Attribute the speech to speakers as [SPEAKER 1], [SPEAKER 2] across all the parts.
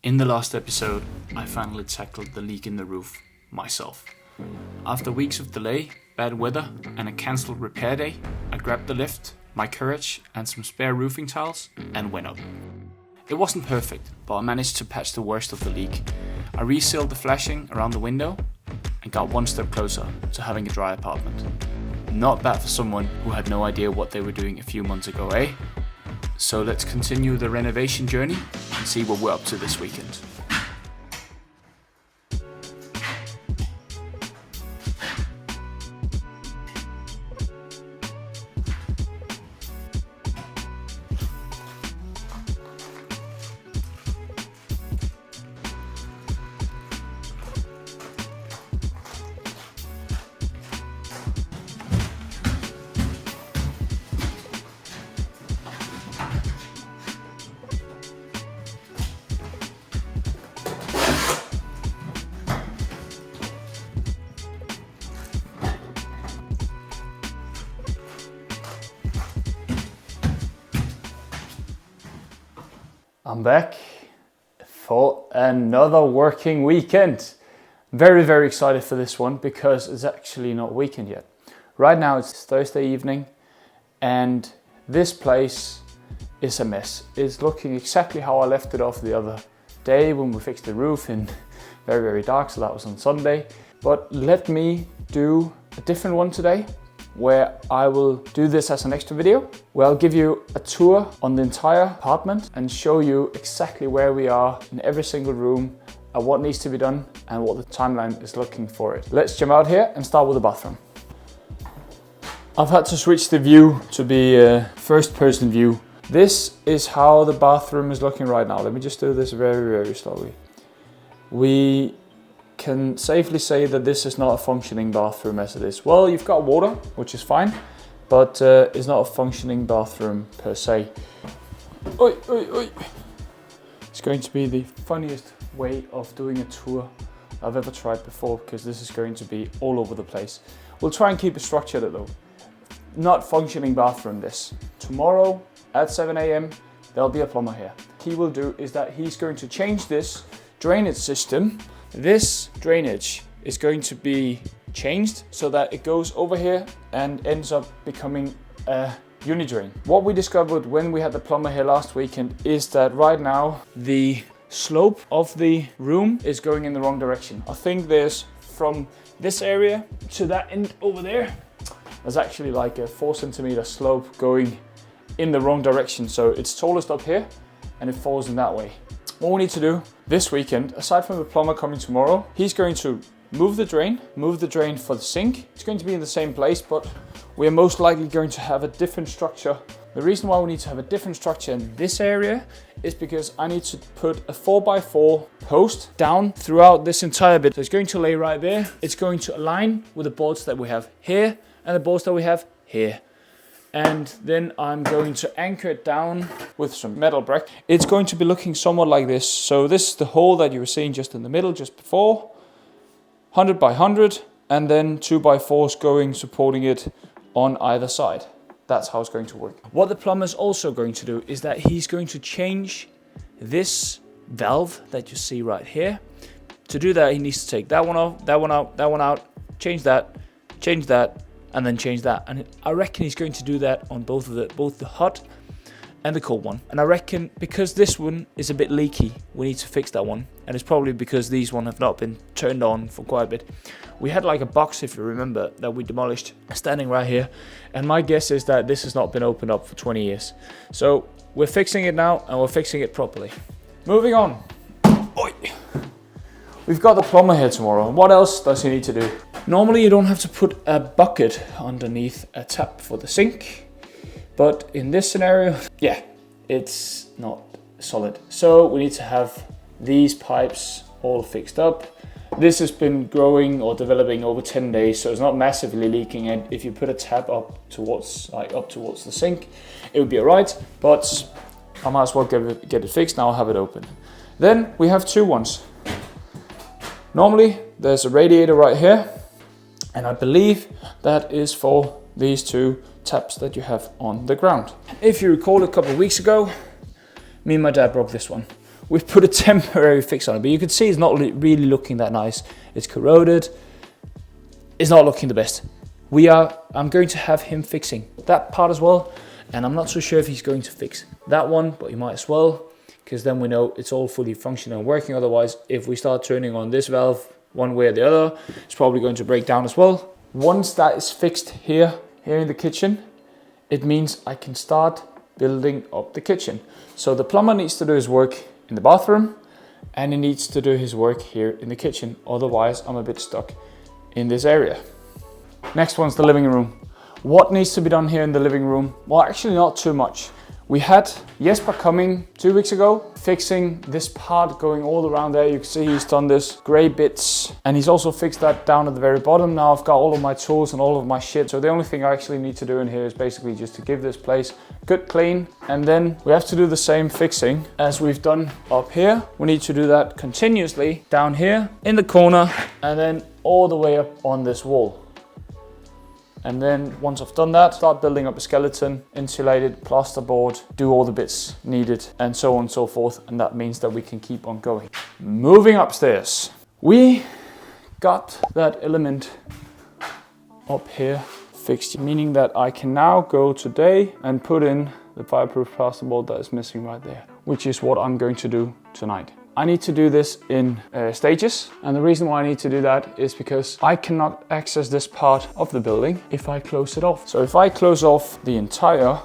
[SPEAKER 1] In the last episode, I finally tackled the leak in the roof myself. After weeks of delay, bad weather, and a cancelled repair day, I grabbed the lift, my courage, and some spare roofing tiles and went up. It wasn't perfect, but I managed to patch the worst of the leak. I resealed the flashing around the window and got one step closer to having a dry apartment. Not bad for someone who had no idea what they were doing a few months ago, eh? So let's continue the renovation journey and see what we're up to this weekend. I'm back for another working weekend. Very excited for this one because it's actually not weekend yet. Right now it's Thursday evening and this place is a mess. It's looking exactly how I left it off the other day when we fixed the roof in very dark, so that was on Sunday. But let me do a different one today, where I will do this as an extra video, where I'll give you a tour on the entire apartment and show you exactly where we are in every single room and what needs to be done and what the timeline is looking for it. Let's jump out here and start with the bathroom. I've had to switch the view to be a first person view. This is how the bathroom is looking right now. Let me just do this very slowly. We can safely say that this is not a functioning bathroom as it is. Well, you've got water, which is fine, but it's not a functioning bathroom per se. Oi. It's going to be the funniest way of doing a tour I've ever tried before, because this is going to be all over the place. We'll try and keep it structured though. Not functioning bathroom this. Tomorrow at 7 a.m. there'll be a plumber here. What he will do is that he's going to change this drainage system. This drainage is going to be changed so that it goes over here and ends up becoming a uni-drain. What we discovered when we had the plumber here last weekend is that right now the slope of the room is going in the wrong direction. I think there's from this area to that end over there's actually like a 4 centimeter slope going in the wrong direction. So it's tallest up here and it falls in that way. What we need to do this weekend, aside from the plumber coming tomorrow, he's going to move the drain for the sink. It's going to be in the same place, but we are most likely going to have a different structure. The reason why we need to have a different structure in this area is because I need to put a 4x4 post down throughout this entire bit. So it's going to lay right there. It's going to align with the boards that we have here and the boards that we have here. And then I'm going to anchor it down with some metal brick. It's going to be looking somewhat like this. So this is the hole that you were seeing just in the middle, just before. 100 by 100, and then 2x4s going, supporting it on either side. That's how it's going to work. What the plumber's also going to do is that he's going to change this valve that you see right here. To do that, he needs to take that one off, that one out, that one out, change that, and then change that. And I reckon he's going to do that on both the hot and the cold one. And I reckon because this one is a bit leaky, we need to fix that one. And it's probably because these one have not been turned on for quite a bit. We had like a box, if you remember, that we demolished standing right here. And my guess is that this has not been opened up for 20 years. So we're fixing it now and we're fixing it properly. Moving on. Oi. We've got the plumber here tomorrow. What else does he need to do? Normally you don't have to put a bucket underneath a tap for the sink, but in this scenario, yeah, it's not solid. So we need to have these pipes all fixed up. This has been growing or developing over 10 days, so it's not massively leaking. And if you put a tap up towards the sink, it would be alright, but I might as well get it fixed now, have it open. Then we have two ones. Normally there's a radiator right here, and I believe that is for these two taps that you have on the ground. If you recall, a couple of weeks ago, me and my dad broke this one. we've put a temporary fix on it, but you can see it's not really looking that nice. It's corroded. It's not looking the best. I'm going to have him fixing that part as well, and I'm not so sure if he's going to fix that one, but he might as well, because then we know it's all fully functional and working. Otherwise, if we start turning on this valve one way or the other, it's probably going to break down as well. Once that is fixed here in the kitchen, it means I can start building up the kitchen. So the plumber needs to do his work in the bathroom, and he needs to do his work here in the kitchen. Otherwise, I'm a bit stuck in this area. Next one's the living room. What needs to be done here in the living room? Well, actually not too much. We had Jesper coming 2 weeks ago, fixing this part going all around there. You can see he's done this gray bits, and he's also fixed that down at the very bottom. Now I've got all of my tools and all of my shit. So the only thing I actually need to do in here is basically just to give this place a good clean. And then we have to do the same fixing as we've done up here. We need to do that continuously down here in the corner, and then all the way up on this wall. And then once I've done that, start building up a skeleton, insulated, plasterboard, do all the bits needed, and so on and so forth. And that means that we can keep on going. Moving upstairs. We got that element up here fixed, meaning that I can now go today and put in the fireproof plasterboard that is missing right there, which is what I'm going to do tonight. I need to do this in stages, and the reason why I need to do that is because I cannot access this part of the building if I close it off. So if I close off the entire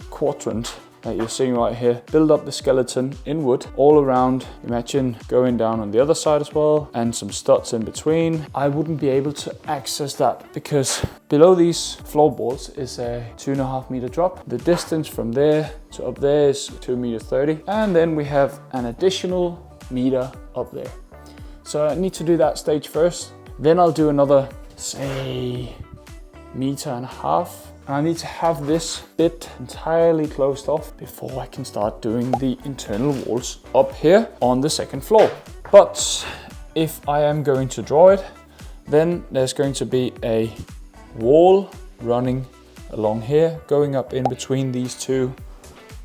[SPEAKER 1] quadrant that you're seeing right here, build up the skeleton in wood all around, imagine going down on the other side as well, and some studs in between, I wouldn't be able to access that because below these floorboards is a 2.5 meter drop. The distance from there to up there is 2.30 meters, and then we have an additional meter up there. So I need to do that stage first. Then I'll do another, say, 1.5 meters. I need to have this bit entirely closed off before I can start doing the internal walls up here on the second floor. But if I am going to draw it, then there's going to be a wall running along here, going up in between these two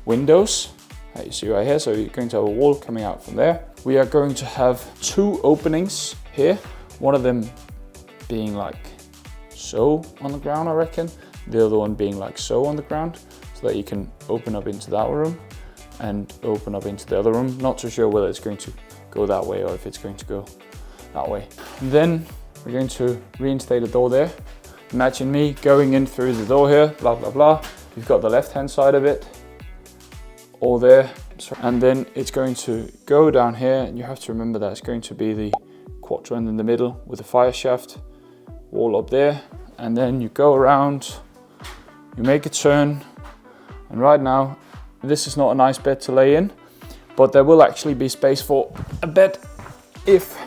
[SPEAKER 1] windows that you see right here. So you're going to have a wall coming out from there. We are going to have 2 openings here, one of them being like so on the ground, I reckon. The other one being like so on the ground, so that you can open up into that room and open up into the other room. Not too sure whether it's going to go that way or if it's going to go that way. And then we're going to reinstate a door there. Imagine me going in through the door here, blah, blah, blah. You've got the left-hand side of it, all there. And then it's going to go down here, and you have to remember that it's going to be the quadrant in the middle with a fire shaft, wall up there. And then you go around, you make a turn, and right now this is not a nice bed to lay in, but there will actually be space for a bed. If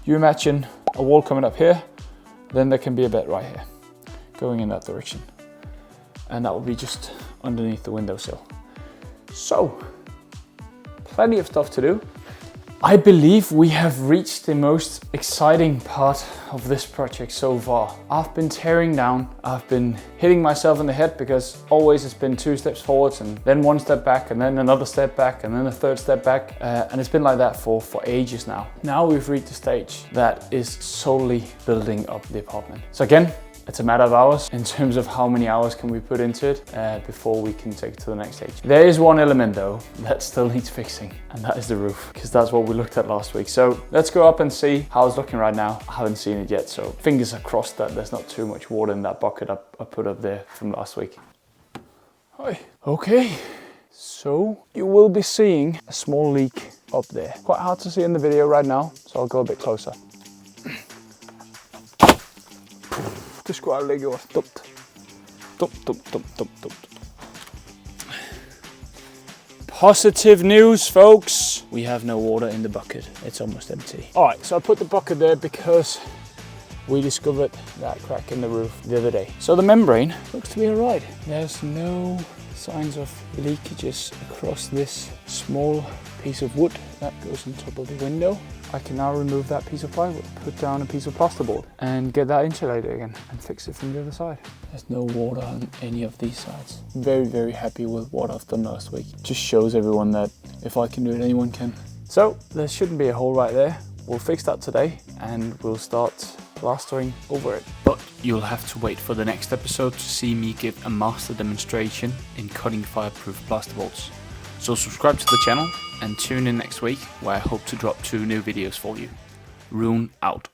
[SPEAKER 1] you imagine a wall coming up here, then there can be a bed right here going in that direction, and that will be just underneath the windowsill. So plenty of stuff to do. I believe we have reached the most exciting part of this project so far. I've been tearing down, I've been hitting myself in the head because always it's been 2 steps forwards and then 1 step back and then another step back and then a 3rd step back. And it's been like that for ages now. Now we've reached a stage that is solely building up the apartment. So again, it's a matter of hours in terms of how many hours can we put into it before we can take it to the next stage. There is one element though that still needs fixing, and that is the roof, because that's what we looked at last week. So let's go up and see how it's looking right now. I haven't seen it yet, so fingers are crossed that there's not too much water in that bucket I put up there from last week. Hi. Okay, so you will be seeing a small leak up there. Quite hard to see in the video right now, so I'll go a bit closer. Det skulle aldrig have gjort. Dumt. Positive news, folks. We have no water in the bucket. It's almost empty. All right, so I put the bucket there because we discovered that crack in the roof the other day. So the membrane looks to be all right. There's no signs of leakages across this small piece of wood that goes on top of the window. I can now remove that piece of plywood, put down a piece of plasterboard and get that insulated again and fix it from the other side. There's no water on any of these sides. Very, very happy with what I've done last week. Just shows everyone that if I can do it, anyone can. So there shouldn't be a hole right there. We'll fix that today and we'll start plastering over it. But you'll have to wait for the next episode to see me give a master demonstration in cutting fireproof plasterboards. So subscribe to the channel and tune in next week where I hope to drop 2 new videos for you. Rune out.